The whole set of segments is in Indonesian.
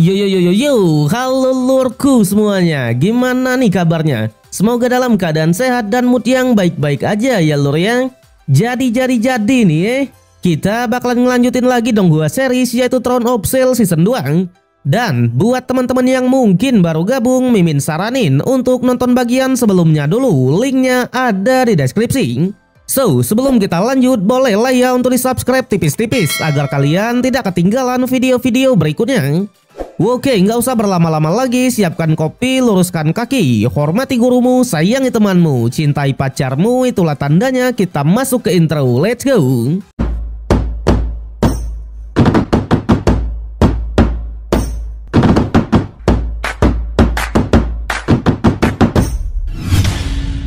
Yo yo yo yo yo, halo lurku semuanya, gimana nih kabarnya? Semoga dalam keadaan sehat dan mood yang baik-baik aja ya lur ya. Jadi nih kita bakalan ngelanjutin lagi dong gua series yaitu Throne of Steel Season 2. Dan buat teman-teman yang mungkin baru gabung, Mimin saranin untuk nonton bagian sebelumnya dulu, linknya ada di deskripsi. So, sebelum kita lanjut, bolehlah ya untuk di subscribe tipis-tipis agar kalian tidak ketinggalan video-video berikutnya. Oke, nggak usah berlama-lama lagi, siapkan kopi, luruskan kaki, hormati gurumu, sayangi temanmu, cintai pacarmu, itulah tandanya kita masuk ke intro. Let's go!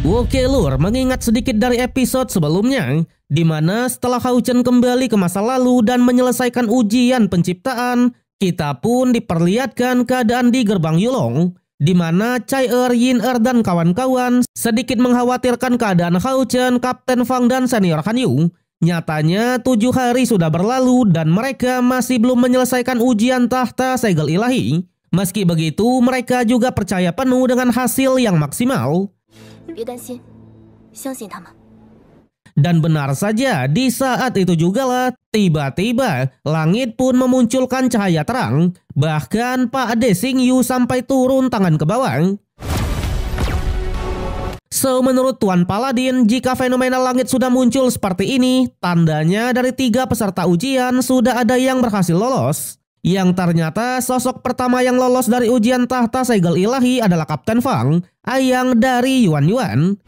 Oke lur, mengingat sedikit dari episode sebelumnya, di mana setelah Hao Chen kembali ke masa lalu dan menyelesaikan ujian penciptaan, kita pun diperlihatkan keadaan di gerbang Yulong, di mana Chai Yin dan kawan-kawan sedikit mengkhawatirkan keadaan Hao Chen, Kapten Fang dan Senior Han Yu. Nyatanya 7 hari sudah berlalu dan mereka masih belum menyelesaikan ujian tahta segel ilahi. Meski begitu, mereka juga percaya penuh dengan hasil yang maksimal. Dan benar saja, di saat itu jugalah tiba-tiba langit pun memunculkan cahaya terang. Bahkan Pak De Xingyu sampai turun tangan ke bawah. So, menurut Tuan Paladin, jika fenomena langit sudah muncul seperti ini, tandanya dari 3 peserta ujian sudah ada yang berhasil lolos. Yang ternyata sosok pertama yang lolos dari ujian tahta segel ilahi adalah Kapten Fang, ayang dari Yuan Yuan.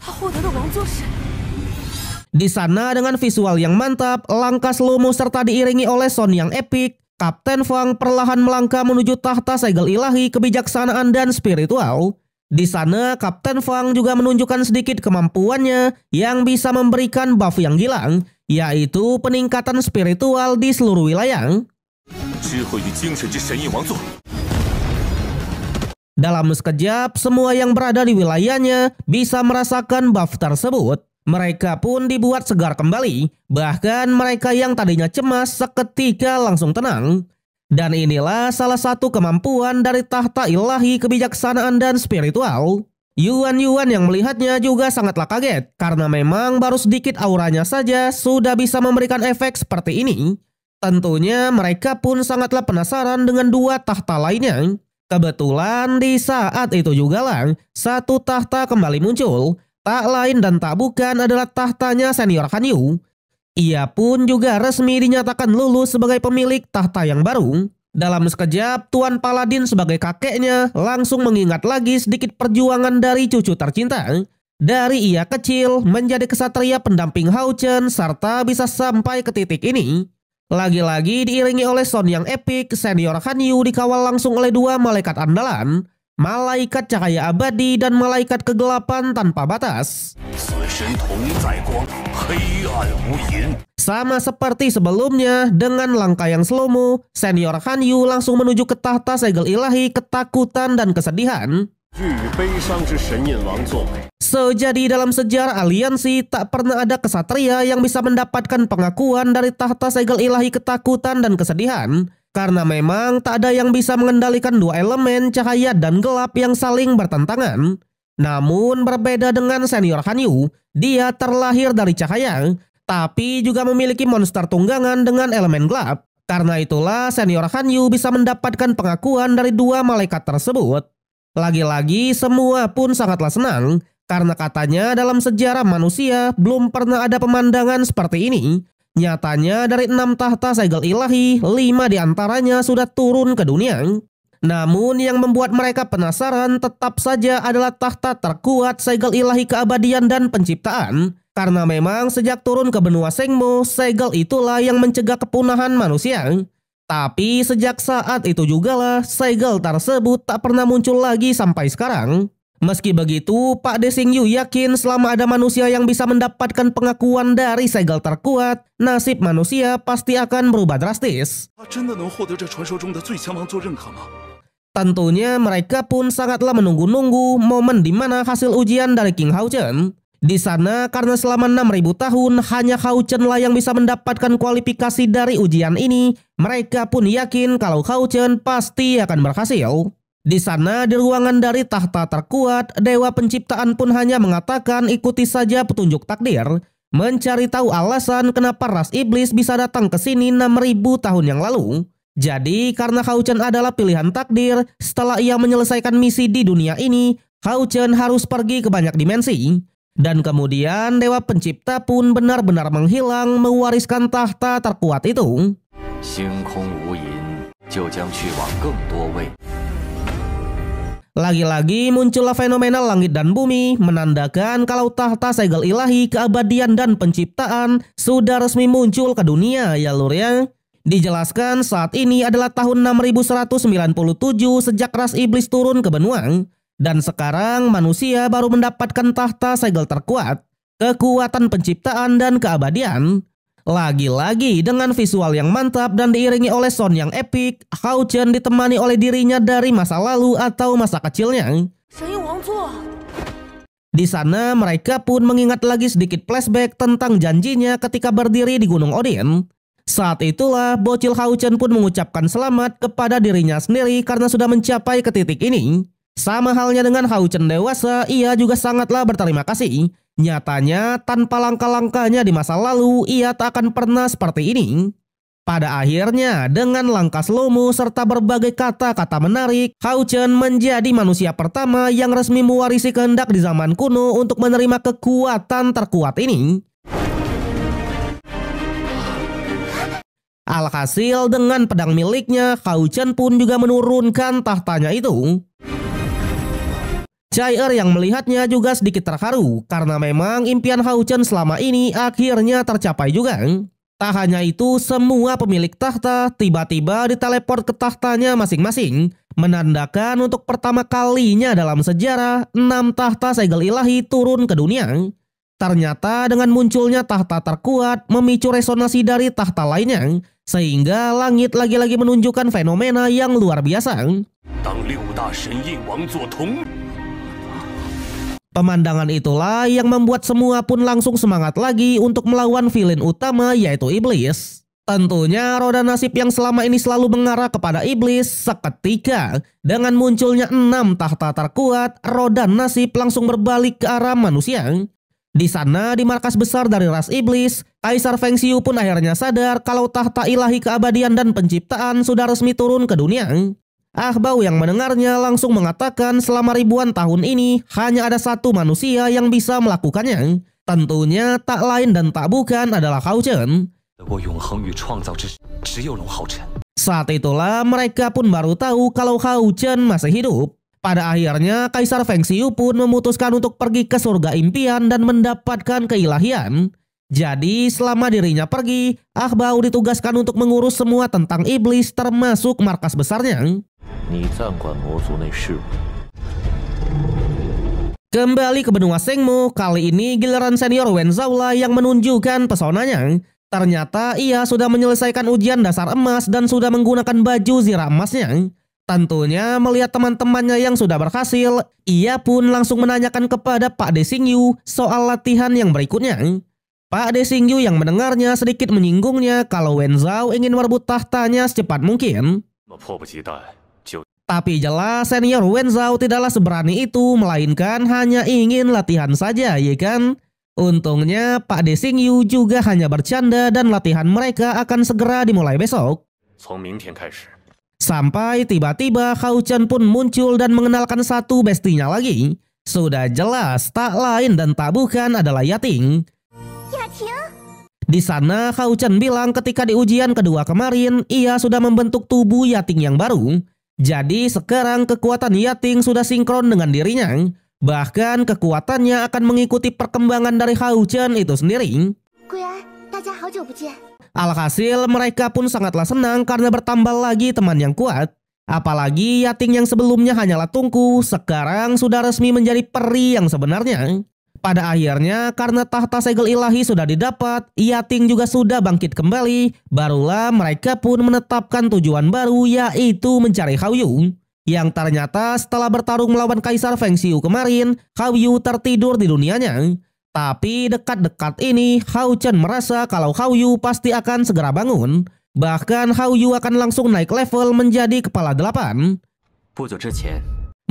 Di sana dengan visual yang mantap, langkah slow-mo serta diiringi oleh sound yang epik, Kapten Fang perlahan melangkah menuju tahta segel ilahi kebijaksanaan dan spiritual. Di sana Kapten Fang juga menunjukkan sedikit kemampuannya yang bisa memberikan buff yang gila, yaitu peningkatan spiritual di seluruh wilayah. Dalam sekejap, semua yang berada di wilayahnya bisa merasakan buff tersebut. Mereka pun dibuat segar kembali, bahkan mereka yang tadinya cemas seketika langsung tenang. Dan inilah salah satu kemampuan dari tahta ilahi kebijaksanaan dan spiritual. Yuan yang melihatnya juga sangatlah kaget, karena memang baru sedikit auranya saja sudah bisa memberikan efek seperti ini. Tentunya mereka pun sangatlah penasaran dengan 2 tahta lainnya. Kebetulan di saat itu jugalah satu tahta kembali muncul. Tak lain dan tak bukan adalah tahtanya Senior Han Yu. Ia pun juga resmi dinyatakan lulus sebagai pemilik tahta yang baru. Dalam sekejap, Tuan Paladin sebagai kakeknya langsung mengingat lagi sedikit perjuangan dari cucu tercinta. Dari ia kecil menjadi kesatria pendamping Hao Chen serta bisa sampai ke titik ini. Lagi-lagi diiringi oleh sound yang epik, Senior Han Yu dikawal langsung oleh 2 malaikat andalan, malaikat cahaya abadi dan malaikat kegelapan tanpa batas. Sama seperti sebelumnya, dengan langkah yang slow-mo, Senior Han Yu langsung menuju ke tahta segel ilahi ketakutan dan kesedihan. So, jadi dalam sejarah aliansi tak pernah ada kesatria yang bisa mendapatkan pengakuan dari tahta segel ilahi ketakutan dan kesedihan, karena memang tak ada yang bisa mengendalikan 2 elemen cahaya dan gelap yang saling bertentangan. Namun berbeda dengan Senior Han Yu, dia terlahir dari cahaya, tapi juga memiliki monster tunggangan dengan elemen gelap. Karena itulah Senior Han Yu bisa mendapatkan pengakuan dari 2 malaikat tersebut. Lagi-lagi semua pun sangatlah senang, karena katanya dalam sejarah manusia belum pernah ada pemandangan seperti ini. Nyatanya dari 6 tahta segel ilahi, 5 diantaranya sudah turun ke dunia. Namun yang membuat mereka penasaran tetap saja adalah tahta terkuat segel ilahi keabadian dan penciptaan. Karena memang sejak turun ke benua Sengmo, segel itulah yang mencegah kepunahan manusia. Tapi sejak saat itu jugalah segel tersebut tak pernah muncul lagi sampai sekarang. Meski begitu, Pak De Xingyu yakin selama ada manusia yang bisa mendapatkan pengakuan dari segel terkuat, nasib manusia pasti akan berubah drastis. Tentunya mereka pun sangatlah menunggu-nunggu momen di mana hasil ujian dari King Hao Chen. Di sana karena selama 6.000 tahun hanya Hao Chen lah yang bisa mendapatkan kualifikasi dari ujian ini, mereka pun yakin kalau Hao Chen pasti akan berhasil. Di sana di ruangan dari tahta terkuat, Dewa Penciptaan pun hanya mengatakan ikuti saja petunjuk takdir, mencari tahu alasan kenapa ras iblis bisa datang ke sini 6.000 tahun yang lalu. Jadi karena Hao Chen adalah pilihan takdir, setelah ia menyelesaikan misi di dunia ini, Hao Chen harus pergi ke banyak dimensi. Dan kemudian Dewa Pencipta pun benar-benar menghilang mewariskan tahta terkuat itu. Lagi-lagi muncullah fenomena langit dan bumi menandakan kalau tahta segel ilahi keabadian dan penciptaan sudah resmi muncul ke dunia ya lur ya. Dijelaskan saat ini adalah tahun 6197 sejak ras iblis turun ke benua. Dan sekarang manusia baru mendapatkan tahta segel terkuat, kekuatan penciptaan dan keabadian. Lagi-lagi dengan visual yang mantap dan diiringi oleh sound yang epik, Hao Chen ditemani oleh dirinya dari masa lalu atau masa kecilnya. Di sana mereka pun mengingat lagi sedikit flashback tentang janjinya ketika berdiri di Gunung Odin. Saat itulah bocil Hao Chen pun mengucapkan selamat kepada dirinya sendiri karena sudah mencapai ke titik ini. Sama halnya dengan Hao Chen dewasa, ia juga sangatlah berterima kasih. Nyatanya tanpa langkah-langkahnya di masa lalu, ia tak akan pernah seperti ini. Pada akhirnya dengan langkah slow-mo serta berbagai kata-kata menarik, Hao Chen menjadi manusia pertama yang resmi mewarisi kehendak di zaman kuno untuk menerima kekuatan terkuat ini. Alhasil dengan pedang miliknya, Hao Chen pun juga menurunkan tahtanya itu. Chai yang melihatnya juga sedikit terharu karena memang impian Hao Chen selama ini akhirnya tercapai juga. Tak hanya itu, semua pemilik tahta tiba-tiba diteleport ke tahtanya masing-masing, menandakan untuk pertama kalinya dalam sejarah 6 tahta segel ilahi turun ke dunia. Ternyata dengan munculnya tahta terkuat memicu resonansi dari tahta lainnya, sehingga langit lagi-lagi menunjukkan fenomena yang luar biasa. Pemandangan itulah yang membuat semua pun langsung semangat lagi untuk melawan villain utama yaitu iblis. Tentunya roda nasib yang selama ini selalu mengarah kepada iblis seketika dengan munculnya 6 tahta terkuat, roda nasib langsung berbalik ke arah manusia. Di sana di markas besar dari ras iblis, Kaisar Feng Xiu pun akhirnya sadar kalau tahta ilahi keabadian dan penciptaan sudah resmi turun ke dunia. Ahbau yang mendengarnya langsung mengatakan selama ribuan tahun ini hanya ada satu manusia yang bisa melakukannya. Tentunya tak lain dan tak bukan adalah Hao Chen. Saat itulah mereka pun baru tahu kalau Hao Chen masih hidup. Pada akhirnya Kaisar Feng Xiu pun memutuskan untuk pergi ke surga impian dan mendapatkan keilahian. Jadi selama dirinya pergi, Ahbau ditugaskan untuk mengurus semua tentang iblis termasuk markas besarnya. Kembali ke benua Shengmu, kali ini giliran senior Wen Zhao yang menunjukkan pesonanya. Ternyata ia sudah menyelesaikan ujian dasar emas dan sudah menggunakan baju zirah emasnya. Tentunya melihat teman-temannya yang sudah berhasil, ia pun langsung menanyakan kepada Pak De Xingyu soal latihan yang berikutnya. Pak De Xingyu yang mendengarnya sedikit menyinggungnya kalau Wen Zhao ingin merebut tahtanya secepat mungkin. Tapi jelas senior Wen Zhao tidaklah seberani itu, melainkan hanya ingin latihan saja, ya kan? Untungnya Pak De Xingyu juga hanya bercanda dan latihan mereka akan segera dimulai besok. Sampai tiba-tiba Hao Chen pun muncul dan mengenalkan satu bestinya lagi. Sudah jelas tak lain dan tak bukan adalah Yating. Di sana Hao Chen bilang ketika di ujian kedua kemarin ia sudah membentuk tubuh Yating yang baru. Jadi sekarang kekuatan Yating sudah sinkron dengan dirinya. Bahkan kekuatannya akan mengikuti perkembangan dari Hao Chen itu sendiri. Alhasil mereka pun sangatlah senang karena bertambah lagi teman yang kuat. Apalagi Yating yang sebelumnya hanyalah tungku, sekarang sudah resmi menjadi peri yang sebenarnya. Pada akhirnya karena tahta segel ilahi sudah didapat, Yating juga sudah bangkit kembali. Barulah mereka pun menetapkan tujuan baru yaitu mencari Hao Yu. Yang ternyata setelah bertarung melawan Kaisar Feng Xiu kemarin, Hao Yu tertidur di dunianya. Tapi dekat-dekat ini, Hao Chen merasa kalau Hao Yu pasti akan segera bangun. Bahkan Hao Yu akan langsung naik level menjadi kepala 8.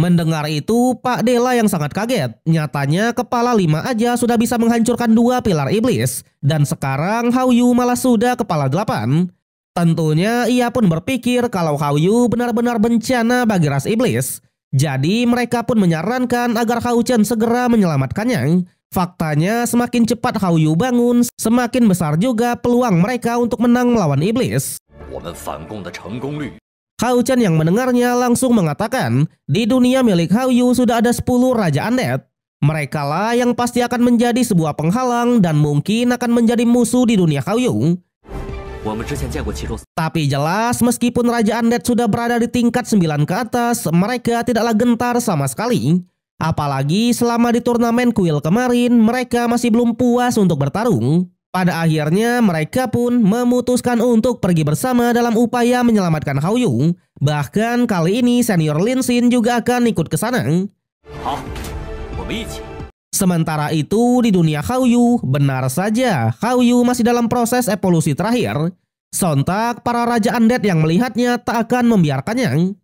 Mendengar itu, Pak Dela yang sangat kaget. Nyatanya kepala 5 aja sudah bisa menghancurkan 2 pilar iblis. Dan sekarang Hao Yu malah sudah kepala 8. Tentunya ia pun berpikir kalau Hao Yu benar-benar bencana bagi ras iblis. Jadi mereka pun menyarankan agar Hao Chen segera menyelamatkannya. Faktanya semakin cepat Hao Yu bangun, semakin besar juga peluang mereka untuk menang melawan iblis. Hao Chen yang mendengarnya langsung mengatakan, di dunia milik Hao Yu sudah ada 10 Raja Undead. Mereka lah yang pasti akan menjadi sebuah penghalang dan mungkin akan menjadi musuh di dunia Hao Yu. Tapi jelas meskipun Raja Undead sudah berada di tingkat 9 ke atas, mereka tidaklah gentar sama sekali. Apalagi selama di turnamen kuil kemarin, mereka masih belum puas untuk bertarung. Pada akhirnya mereka pun memutuskan untuk pergi bersama dalam upaya menyelamatkan Hao Yu. Bahkan kali ini senior Lin Xin juga akan ikut ke sana. Sementara itu di dunia Hao Yu, benar saja Hao Yu masih dalam proses evolusi terakhir. Sontak para Raja Undead yang melihatnya tak akan membiarkannya.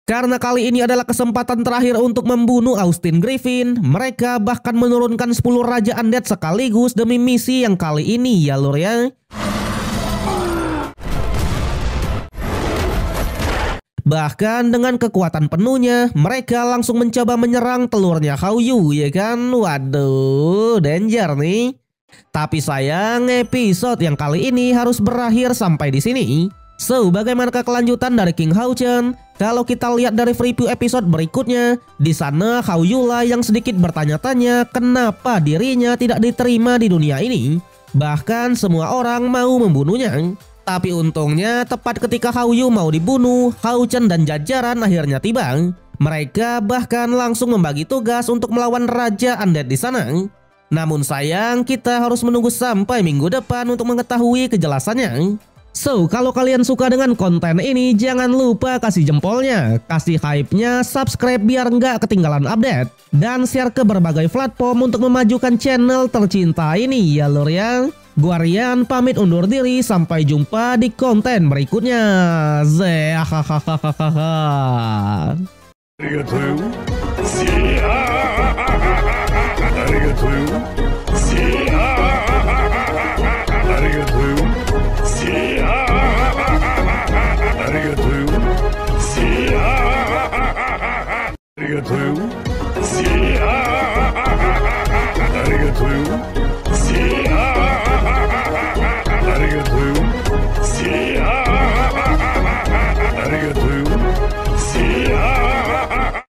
Karena kali ini adalah kesempatan terakhir untuk membunuh Austin Griffin, mereka bahkan menurunkan 10 Raja Undead sekaligus demi misi yang kali ini ya lur ya. Bahkan dengan kekuatan penuhnya, mereka langsung mencoba menyerang telurnya Hao Yu ya kan. Waduh, danger nih. Tapi sayang episode yang kali ini harus berakhir sampai di sini. So, bagaimanakah kelanjutan dari King Hao Chen? Kalau kita lihat dari preview episode berikutnya, di sana Hao Yu lah yang sedikit bertanya-tanya kenapa dirinya tidak diterima di dunia ini. Bahkan semua orang mau membunuhnya. Tapi untungnya tepat ketika Hao Yu mau dibunuh, Hao Chen dan jajaran akhirnya tiba. Mereka bahkan langsung membagi tugas untuk melawan Raja Undead di sana. Namun sayang kita harus menunggu sampai minggu depan untuk mengetahui kejelasannya. So, kalau kalian suka dengan konten ini, jangan lupa kasih jempolnya, kasih hype-nya, subscribe biar nggak ketinggalan update, dan share ke berbagai platform untuk memajukan channel tercinta ini ya lur ya. Gua Rian pamit undur diri, sampai jumpa di konten berikutnya. Arigatou.